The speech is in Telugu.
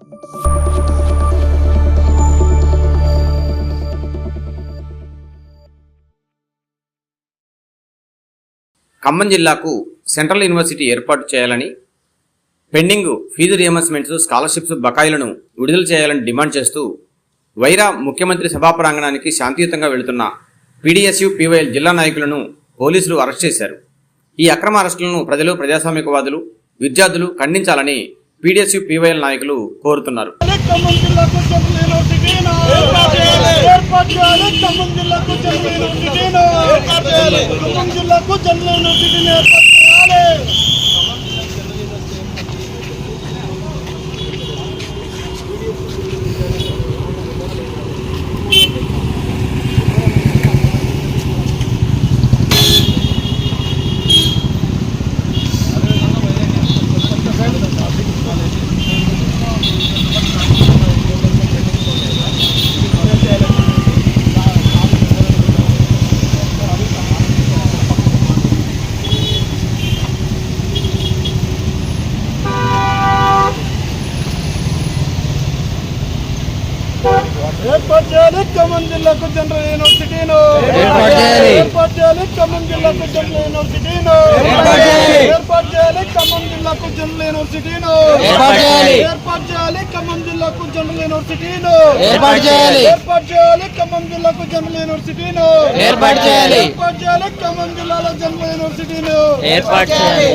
ఖమ్మం జిల్లాకు సెంట్రల్ యూనివర్సిటీ ఏర్పాటు చేయాలని, పెండింగ్ ఫీజు రియంబర్స్మెంట్స్, స్కాలర్షిప్స్ బకాయిలను విడుదల చేయాలని డిమాండ్ చేస్తూ వైరా ముఖ్యమంత్రి సభా ప్రాంగణానికి శాంతియుతంగా వెళుతున్న పీడీఎస్యూ పీవైఎల్ జిల్లా నాయకులను పోలీసులు అరెస్ట్ చేశారు. ఈ అక్రమ అరెస్టులను ప్రజలు, ప్రజాస్వామికవాదులు, విద్యార్థులు ఖండించాలని పీడీఎస్యూ పీవైఎల్ నాయకులు కోరుతున్నారు. ఏర్పాటు చేయాలి ఖమ్మం జిల్లాకు జనరల్ యూనివర్సిటీను. ఏర్పాటు చేయాలి ఖమ్మం జిల్లాకు జనరల్ యూనివర్సిటీను. ఏర్పాటు చేయాలి ఖమ్మం జిల్లాకు జనరల్ యూనివర్సిటీను. ఏర్పాటు చేయాలి ఖమ్మం జిల్లాకు జనరల్ యూనివర్సిటీను. ఏర్పాటు చేయాలి ఖమ్మం జిల్లాకు జనరల్ యూనివర్సిటీను. ఏర్పాటు చేయాలి ఖమ్మం జిల్లాలో జనరల్ యూనివర్సిటీను. ఏర్పాటు చేయాలి.